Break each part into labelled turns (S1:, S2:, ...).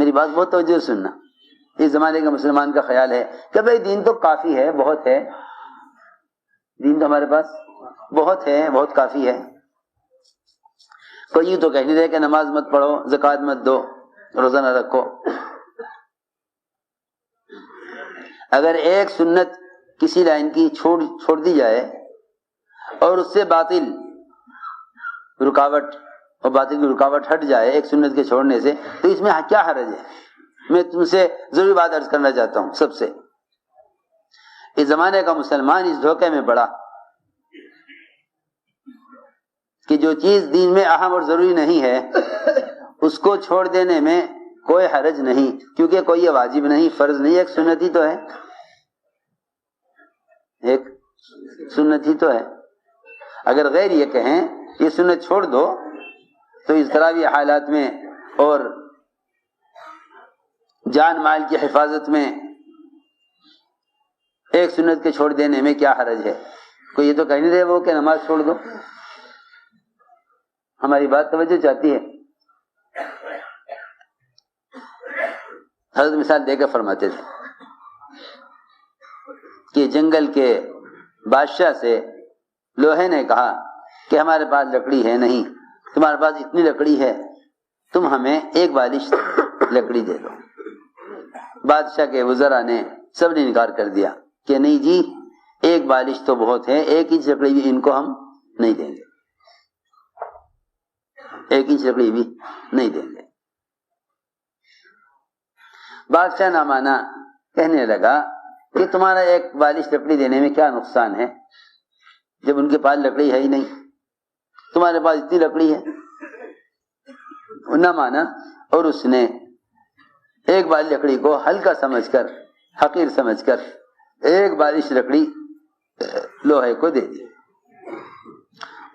S1: میری بات بہت توجہ سے سننا. اس زمانے کے مسلمان کا خیال ہے کہ بھئی دین تو کافی ہے، بہت ہے، دین تو ہمارے پاس بہت ہے، بہت کافی ہے. کوئی یوں تو کہہ نہیں رہے کہ نماز مت پڑھو، زکوٰۃ مت دو، روزہ نہ رکھو. اگر ایک سنت کسی لائن کی چھوڑ دی جائے اور اس سے باطل رکاوٹ اور باطل کی رکاوٹ ہٹ جائے ایک سنت کے چھوڑنے سے، تو اس میں کیا حرج ہے؟ میں تم سے ضروری بات عرض کرنا چاہتا ہوں سب سے. اس زمانے کا مسلمان اس دھوکے میں پڑا کہ جو چیز دین میں اہم اور ضروری نہیں ہے اس کو چھوڑ دینے میں کوئی حرج نہیں، کیونکہ کوئی یہ واجب نہیں، فرض نہیں، ایک سنت ہی تو ہے، ایک سنت ہی تو ہے. اگر غیر یہ کہیں یہ سنت چھوڑ دو تو اس طرح بھی حالات میں اور جان مال کی حفاظت میں ایک سنت کے چھوڑ دینے میں کیا حرج ہے؟ کوئی یہ تو کہہ نہیں رہے وہ کہ نماز چھوڑ دو. ہماری بات توجہ چاہتی ہے. حضرت مثال دے کر فرماتے تھے کہ جنگل کے بادشاہ سے لوہے نے کہا کہ ہمارے پاس لکڑی ہے نہیں، تمہارے پاس اتنی لکڑی ہے، تم ہمیں ایک بالش لکڑی دے دو. بادشاہ کے وزراء نے سب نے انکار کر دیا کہ نہیں جی، ایک بالش تو بہت ہے، 1 انچ لکڑی بھی ان کو ہم نہیں دیں گے، 1 انچ لکڑی بھی نہیں دیں گے. بادشاہ نہ مانا، کہنے لگا کہ تمہارا ایک بالش لکڑی دینے میں کیا نقصان ہے جب ان کے پاس لکڑی ہے ہی نہیں، تمہارے پاس اتنی لکڑی ہے. نہ مانا اور اس نے ایک بالش لکڑی کو ہلکا سمجھ کر، حقیر سمجھ کر ایک بالش لکڑی لوہے کو دے دی.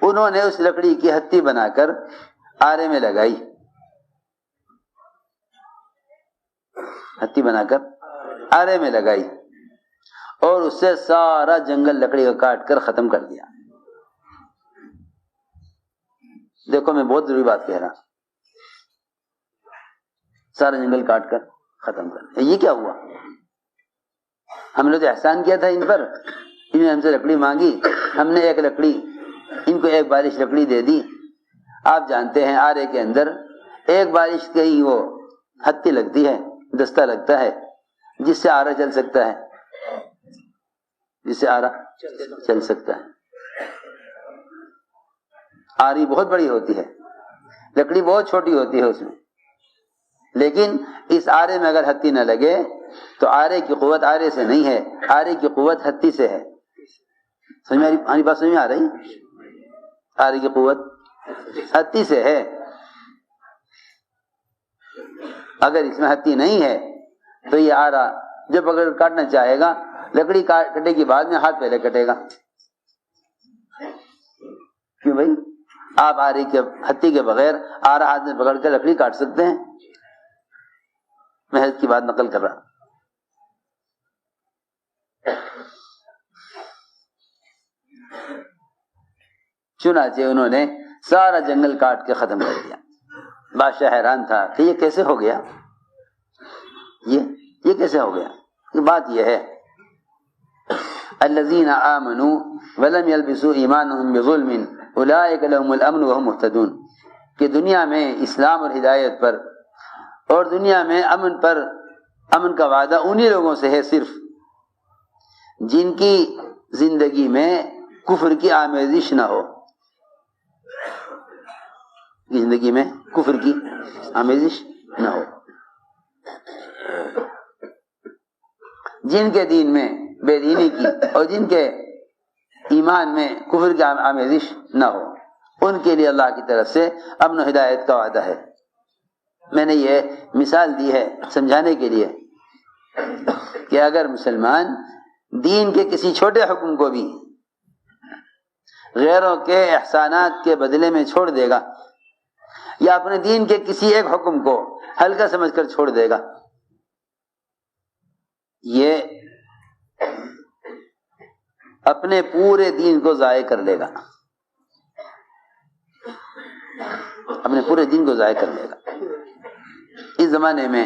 S1: انہوں نے اس لکڑی کی ہتھی بنا کر آرے میں لگائی، ہتھی بنا کر آرے میں لگائی اور اس سے سارا جنگل لکڑی کو کاٹ کر ختم کر دیا. دیکھو میں بہت ضروری بات کہہ رہا ہوں، سارا جنگل کاٹ کر ختم کر دیا. یہ کیا ہوا؟ ہم نے تو احسان کیا تھا ان پر، انہوں نے ہم سے لکڑی مانگی، ہم نے ایک لکڑی ان کو ایک بالش لکڑی دے دی. آپ جانتے ہیں آرے کے اندر ایک بالش کی ہی وہ ہتھی لگتی ہے، دستہ لگتا ہے جس سے آرا چل سکتا ہے، جس سے آرا چل سکتا ہے. آری بہت بڑی ہوتی ہے، لکڑی بہت چھوٹی ہوتی ہے اس میں، لیکن اس آرے میں اگر ہتھی نہ لگے تو آرے کی قوت آرے سے نہیں ہے، آرے کی قوت ہتھی سے ہے. سمجھ میں ہماری بات سمجھ میں آ رہی؟ آرے کی قوت ہتھی سے ہے. اگر اس میں ہتھی نہیں ہے تو یہ آرا جب اگر کاٹنا چاہے گا، لکڑی کٹے کے بعد میں ہاتھ پہلے کٹے گا. کیوں بھائی؟ آپ آرے کے ہتھی کے بغیر آرا ہاتھ میں پکڑ کر لکڑی کاٹ سکتے ہیں؟ میں حضرت کی بات نقل کر رہا. چنانچہ انہوں نے سارا جنگل کاٹ کے ختم کر دیا. بادشاہ حیران تھا کہ یہ کیسے ہو گیا، یہ کیسے ہو گیا؟ یہ بات یہ ہے الذین آمنوا ولم یلبسوا ایمانهم بظلم اولئک لهم الامن وهم مهتدون، کہ دنیا میں اسلام اور ہدایت پر اور دنیا میں امن کا وعدہ انہی لوگوں سے ہے صرف جن کی زندگی میں کفر کی آمیزش نہ ہو، زندگی میں کفر کی آمیزش نہ ہو، جن کے دین میں بے دینی کی اور جن کے ایمان میں کفر کی آمیزش نہ ہو، ان کے لیے اللہ کی طرف سے امن و ہدایت کا وعدہ ہے. میں نے یہ مثال دی ہے سمجھانے کے لیے کہ اگر مسلمان دین کے کسی چھوٹے حکم کو بھی غیروں کے احسانات کے بدلے میں چھوڑ دے گا یا اپنے دین کے کسی ایک حکم کو ہلکا سمجھ کر چھوڑ دے گا، یہ اپنے پورے دین کو ضائع کر لے گا، اپنے پورے دین کو ضائع کر لے گا. اس زمانے میں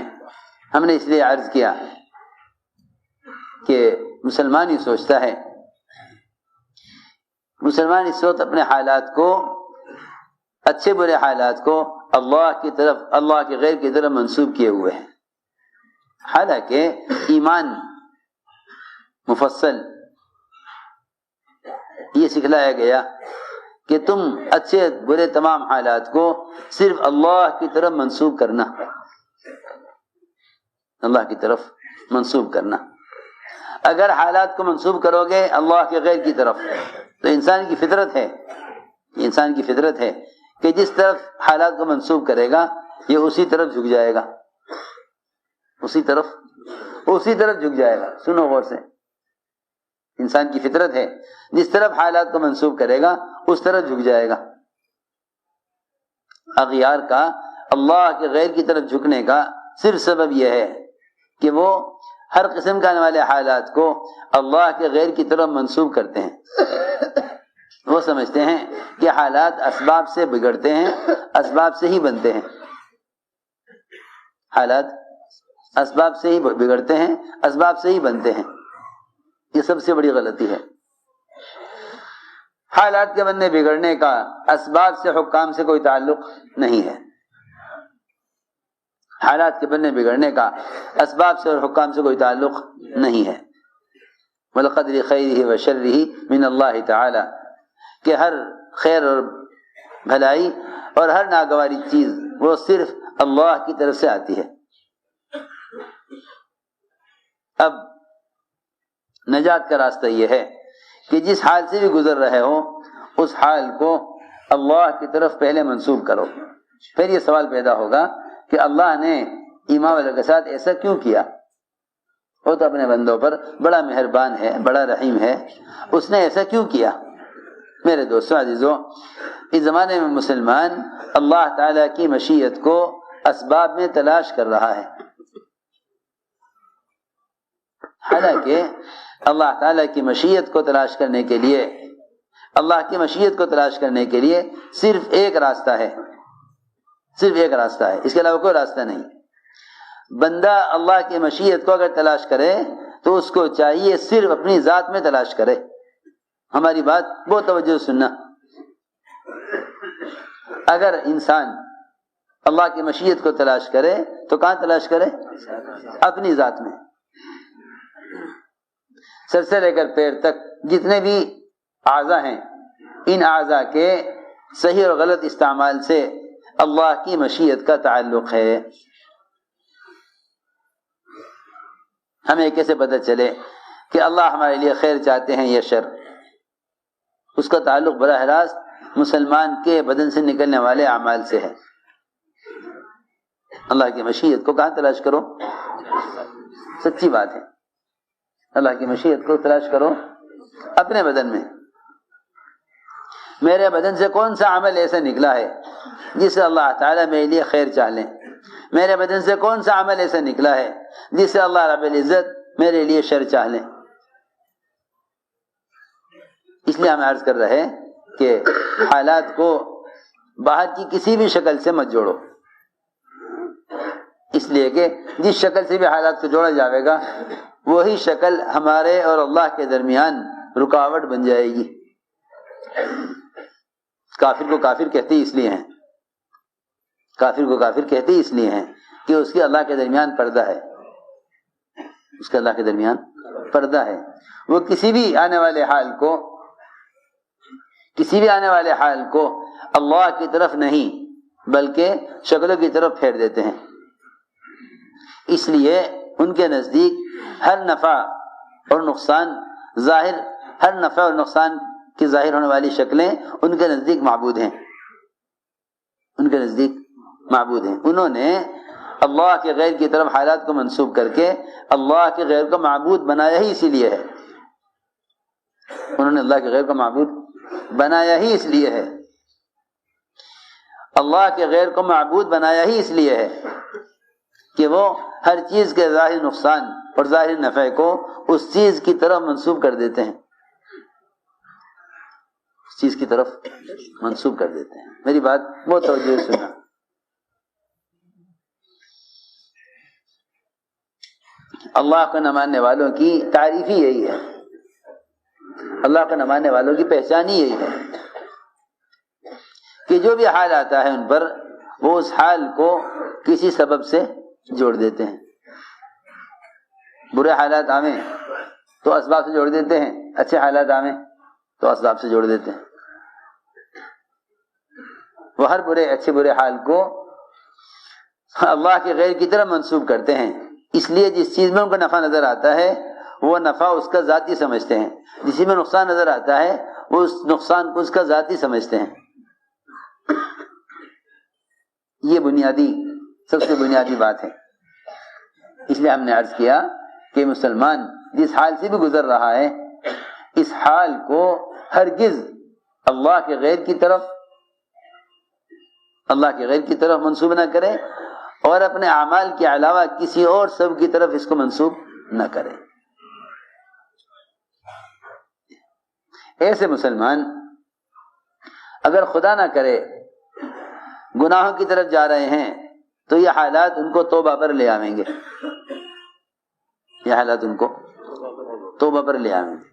S1: ہم نے اس لیے عرض کیا کہ مسلمان ہی سوچتا ہے، مسلمان اس وقت اپنے حالات کو، اچھے برے حالات کو اللہ کی طرف، اللہ کے غیر کی طرف منسوب کیے ہوئے ہیں، حالانکہ ایمان مفصل یہ سکھلایا گیا کہ تم اچھے برے تمام حالات کو صرف اللہ کی طرف منسوب کرنا، اللہ کی طرف منسوب کرنا۔ اگر حالات کو منسوب کرو گے اللہ کے غیر کی طرف تو انسان کی فطرت ہے، انسان کی فطرت ہے کہ جس طرف حالات کو منسوب کرے گا یہ اسی طرف جھک جائے گا، اسی طرف جھک جائے گا۔ سنو غور سے، انسان کی فطرت ہے جس طرف حالات کو منسوب کرے گا اس طرف جھک جائے گا۔ اغیار کا اللہ کے غیر کی طرف جھکنے کا صرف سبب یہ ہے کہ وہ ہر قسم کے آنے والے حالات کو اللہ کے غیر کی طرف منسوب کرتے ہیں۔ وہ سمجھتے ہیں کہ حالات اسباب سے بگڑتے ہیں، اسباب سے ہی بنتے ہیں، حالات اسباب سے ہی بگڑتے ہیں، اسباب سے ہی بنتے ہیں۔ یہ سب سے بڑی غلطی ہے۔ حالات کے بننے بگڑنے کا اسباب سے، حکام سے کوئی تعلق نہیں ہے۔ حالات کے بننے بگڑنے کا اسباب سے اور حکام سے کوئی تعلق نہیں ہے۔ وَالْقَدْرِ خَيْرِهِ وَشَرِّهِ مِنَ اللَّهِ تَعَالَى، کہ ہر خیر اور بھلائی اور ہر ناگواری چیز وہ صرف اللہ کی طرف سے آتی ہے۔ اب نجات کا راستہ یہ ہے کہ جس حال سے بھی گزر رہے ہو اس حال کو اللہ کی طرف پہلے منسوب کرو۔ پھر یہ سوال پیدا ہوگا کہ اللہ نے ایمان والوں کے ساتھ ایسا کیوں کیا؟ وہ تو اپنے بندوں پر بڑا مہربان ہے، بڑا رحیم ہے، اس نے ایسا کیوں کیا؟ میرے دوستوں عزیزوں، اس زمانے میں مسلمان اللہ تعالیٰ کی مشیت کو اسباب میں تلاش کر رہا ہے، حالانکہ اللہ تعالیٰ کی مشیت کو تلاش کرنے کے لیے، اللہ کی مشیت کو تلاش کرنے کے لیے صرف ایک راستہ ہے، صرف ایک راستہ ہے، اس کے علاوہ کوئی راستہ نہیں۔ بندہ اللہ کی مشیت کو اگر تلاش کرے تو اس کو چاہیے صرف اپنی ذات میں تلاش کرے۔ ہماری بات بہت توجہ سننا، اگر انسان اللہ کی مشیت کو تلاش کرے تو کہاں تلاش کرے؟ اپنی ذات میں۔ سر سے لے کر پیر تک جتنے بھی اعضاء ہیں، ان اعضاء کے صحیح اور غلط استعمال سے اللہ کی مشیت کا تعلق ہے۔ ہمیں کیسے پتہ چلے کہ اللہ ہمارے لیے خیر چاہتے ہیں یا شر؟ اس کا تعلق براہ راست مسلمان کے بدن سے نکلنے والے اعمال سے ہے۔ اللہ کی مشیت کو کہاں تلاش کرو؟ سچی بات ہے، اللہ کی مشیت کو تلاش کرو اپنے بدن میں۔ میرے بدن سے کون سا عمل ایسا نکلا ہے جس سے اللہ تعالیٰ میرے لیے خیر چاہ لیں؟ میرے بدن سے کون سا عمل ایسا نکلا ہے جس سے اللہ رب العزت میرے لیے شر چاہ لیں؟ اس لیے ہم عرض کر رہے کہ حالات کو باہر کی کسی بھی شکل سے مت جوڑو، اس لیے کہ جس شکل سے بھی حالات کو جوڑا جاوے گا وہی شکل ہمارے اور اللہ کے درمیان رکاوٹ بن جائے گی۔ کافر کو کافر کہتے اس لیے ہیں، کافر کو کافر کہتے اس لیے ہیں کہ اس کے اللہ کے درمیان پردہ ہے، اس کے اللہ کے درمیان پردہ ہے۔ وہ کسی بھی آنے والے حال کو اللہ کی طرف نہیں بلکہ شکلوں کی طرف پھیر دیتے ہیں۔ اس لیے ان کے نزدیک ہر نفع اور نقصان کی ظاہر ہونے والی شکلیں ان کے نزدیک معبود ہیں، ان کے نزدیک معبود ہیں۔ انہوں نے اللہ کے غیر کی طرف حالات کو منسوب کر کے اللہ کے غیر کو معبود بنایا ہی اسی لیے ہے، انہوں نے اللہ کے غیر کو معبود بنایا ہی اس لیے ہے، اللہ کے غیر کو معبود بنایا ہی اس لیے ہے کہ وہ ہر چیز کے ظاہر نقصان اور ظاہر نفع کو اس چیز کی طرف منسوب کر دیتے ہیں، اس چیز کی طرف منسوب کر دیتے ہیں۔ میری بات بہت توجہ سے سننا۔ اللہ کو نہ ماننے والوں کی تعریف ہی یہی ہے، اللہ کو نہ ماننے والوں کی پہچان ہی یہی ہے کہ جو بھی حال آتا ہے ان پر وہ اس حال کو کسی سبب سے جوڑ دیتے ہیں۔ برے حالات آویں تو اسباب سے جوڑ دیتے ہیں، اچھے حالات آویں تو اسباب سے جوڑ دیتے ہیں۔ وہ ہر اچھے برے حال کو اللہ کے غیر کی طرف منسوب کرتے ہیں، اس لیے جس چیز میں ان کو نفع نظر آتا ہے وہ نفع اس کا ذاتی سمجھتے ہیں، جس میں نقصان نظر آتا ہے وہ اس نقصان کو اس کا ذاتی سمجھتے ہیں۔ یہ سب سے بنیادی بات ہے۔ اس لیے ہم نے عرض کیا کہ مسلمان جس حال سے بھی گزر رہا ہے اس حال کو ہرگز اللہ کے غیر کی طرف منسوب نہ کرے اور اپنے اعمال کے علاوہ کسی اور سبب کی طرف اس کو منسوب نہ کرے۔ ایسے مسلمان اگر خدا نہ کرے گناہوں کی طرف جا رہے ہیں تو یہ حالات ان کو توبہ پر لے آویں گے، یہ حالات ان کو توبہ پر لے آویں گے۔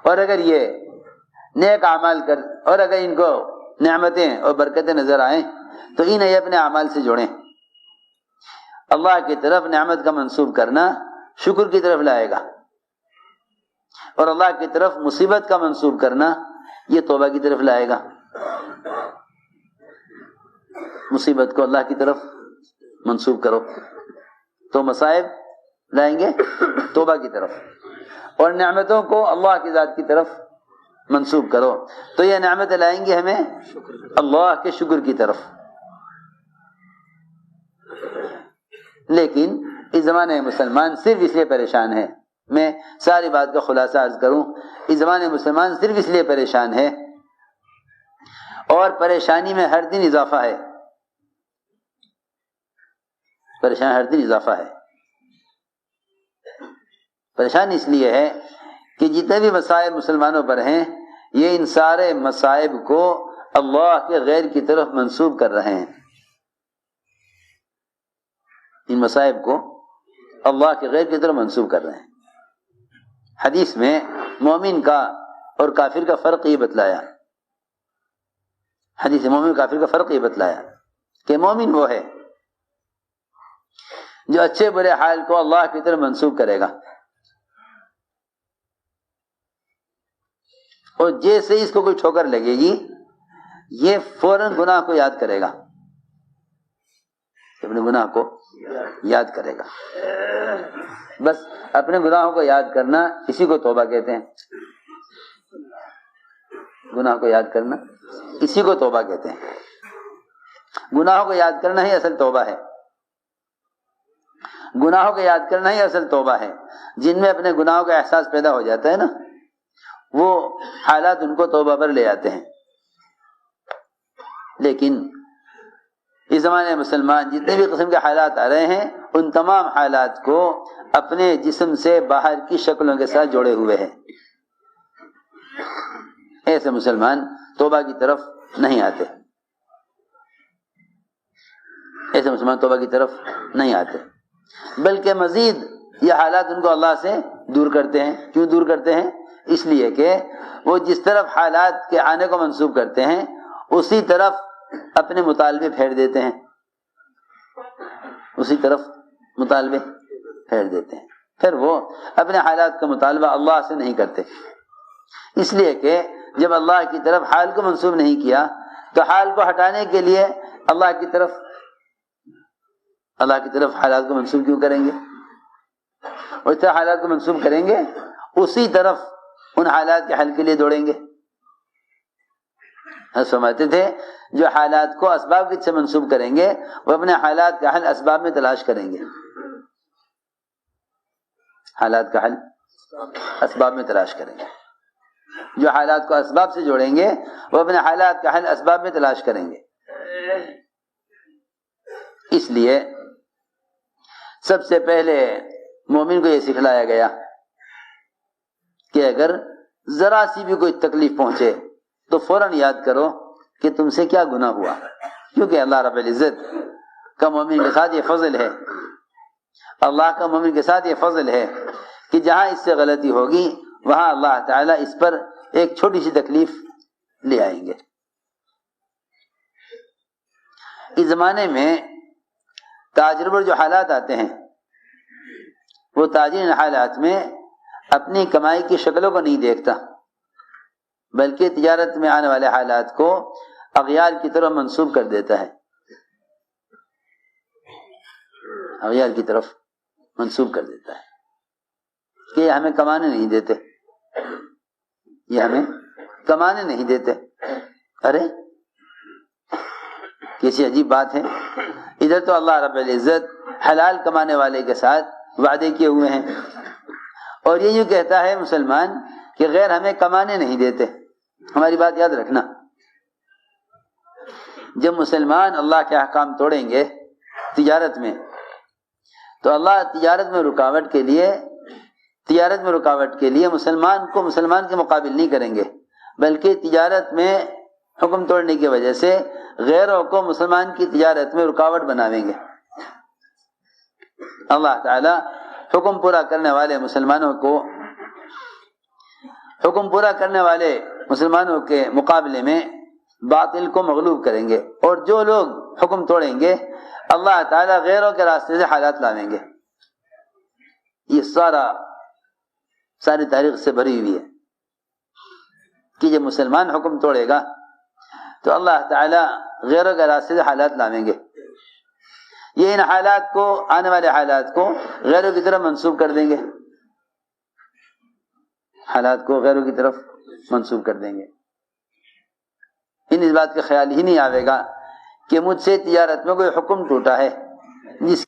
S1: اور اگر یہ نیک اعمال اور اگر ان کو نعمتیں اور برکتیں نظر آئیں تو انہیں اپنے اعمال سے جوڑیں۔ اللہ کی طرف نعمت کا منسوب کرنا شکر کی طرف لائے گا، اور اللہ کی طرف مصیبت کا منسوب کرنا یہ توبہ کی طرف لائے گا۔ مصیبت کو اللہ کی طرف منسوب کرو تو مصائب لائیں گے توبہ کی طرف، اور نعمتوں کو اللہ کی ذات کی طرف منسوب کرو تو یہ نعمتیں لائیں گے ہمیں اللہ کے شکر کی طرف۔ لیکن اس زمانے میں مسلمان صرف اس لیے پریشان ہے، میں ساری بات کا خلاصہ عرض کروں، اس زمانے میں مسلمان صرف اس لیے پریشان ہے اور پریشانی میں ہر دن اضافہ ہے، پریشان ہر دن اضافہ ہے۔ پریشان اس لیے ہے کہ جتنے بھی مصائب مسلمانوں پر ہیں یہ ان سارے مصائب کو اللہ کے غیر کی طرف منسوب کر رہے ہیں، ان مصائب کو اللہ کے غیر کی طرف منسوب کر رہے ہیں۔ حدیث میں مومن کا اور کافر کا فرق یہ بتلایا، حدیث مومن کافر کا فرق یہ بتلایا کہ مومن وہ ہے جو اچھے برے حال کو اللہ کی طرف منسوب کرے گا، اور جیسے ہی اس کو کوئی ٹھوکر لگے گی یہ فوراً گناہ کو یاد کرے گا، اپنے گناہ کو یاد کرے گا۔ بس اپنے گناہوں کو یاد کرنا اسی کو توبہ کہتے ہیں، گناہ کو یاد کرنا اسی کو توبہ کہتے ہیں۔ گناہوں کو یاد کرنا ہی اصل توبہ ہے، گناہوں کو یاد کرنا ہی اصل توبہ ہے۔ جن میں اپنے گناہوں کا احساس پیدا ہو جاتا ہے نا وہ حالات ان کو توبہ پر لے آتے ہیں۔ لیکن اس زمانے میں مسلمان جتنے بھی قسم کے حالات آ رہے ہیں ان تمام حالات کو اپنے جسم سے باہر کی شکلوں کے ساتھ جوڑے ہوئے ہیں۔ ایسے مسلمان توبہ کی طرف نہیں آتے، ایسے مسلمان توبہ کی طرف نہیں آتے، بلکہ مزید یہ حالات ان کو اللہ سے دور کرتے ہیں۔ کیوں دور کرتے ہیں؟ اس لیے کہ وہ جس طرف حالات کے آنے کو منسوب کرتے ہیں اسی طرف اپنے مطالبے پھیر دیتے ہیں، اسی طرف مطالبے پھیر دیتے ہیں، پھر وہ اپنے حالات کا مطالبہ اللہ سے نہیں کرتے، اس لیے کہ جب اللہ کی طرف حال کو منسوب نہیں کیا تو حال کو ہٹانے کے لیے اللہ کی طرف حالات کو منسوب کیوں کریں گے؟ اور اس طرح حالات کو منسوب کریں گے اسی طرف ان حالات کے حل کے لیے دوڑیں گے۔ سمجھتے تھے جو حالات کو اسباب سے منسوب کریں گے وہ اپنے حالات کا حل اسباب میں تلاش کریں گے، حالات کا حل اسباب میں تلاش کریں گے۔ جو حالات کو اسباب سے جوڑیں گے وہ اپنے حالات کا حل اسباب میں تلاش کریں گے۔ اس لیے سب سے پہلے مومن کو یہ سکھلایا گیا کہ اگر ذرا سی بھی کوئی تکلیف پہنچے تو فوراً یاد کرو کہ تم سے کیا گناہ ہوا، کیونکہ اللہ رب العزت کا مومن کے ساتھ یہ فضل ہے، اللہ کا مومن کے ساتھ یہ فضل ہے کہ جہاں اس سے غلطی ہوگی وہاں اللہ تعالیٰ اس پر ایک چھوٹی سی تکلیف لے آئیں گے۔ اس زمانے میں تاجر پر جو حالات آتے ہیں وہ تاجر ان حالات میں اپنی کمائی کی شکلوں کو نہیں دیکھتا، بلکہ تجارت میں آنے والے حالات کو اغیار کی طرف منسوب کر دیتا ہے، اغیار کی طرف منسوب کر دیتا ہے کہ یہ ہمیں کمانے نہیں دیتے، یہ ہمیں کمانے نہیں دیتے۔ ارے کیسی عجیب بات ہے، ادھر تو اللہ رب العزت حلال کمانے والے کے ساتھ وعدے کیے ہوئے ہیں، اور یہ یوں کہتا ہے مسلمان کہ غیر ہمیں کمانے نہیں دیتے۔ ہماری بات یاد رکھنا، جب مسلمان اللہ کے احکام توڑیں گے تجارت میں تو اللہ تجارت میں رکاوٹ کے لیے مسلمان کو مسلمان کے مقابل نہیں کریں گے، بلکہ تجارت میں حکم توڑنے کی وجہ سے غیروں کو مسلمان کی تجارت میں رکاوٹ بناویں گے۔ اللہ تعالی حکم پورا کرنے والے مسلمانوں کے مقابلے میں باطل کو مغلوب کریں گے، اور جو لوگ حکم توڑیں گے اللہ تعالیٰ غیروں کے راستے سے حالات لاویں گے۔ یہ ساری تاریخ سے بھری ہوئی ہے کہ جب مسلمان حکم توڑے گا تو اللہ تعالیٰ غیروں کے راستے سے حالات لاویں گے، یہ ان حالات کو آنے والے حالات کو غیروں کی طرف منسوب کر دیں گے، حالات کو غیروں کی طرف منسوب کر دیں گے۔ اس بات کا خیال ہی نہیں آئے گا کہ مجھ سے تجارت میں کوئی حکم ٹوٹا ہے جس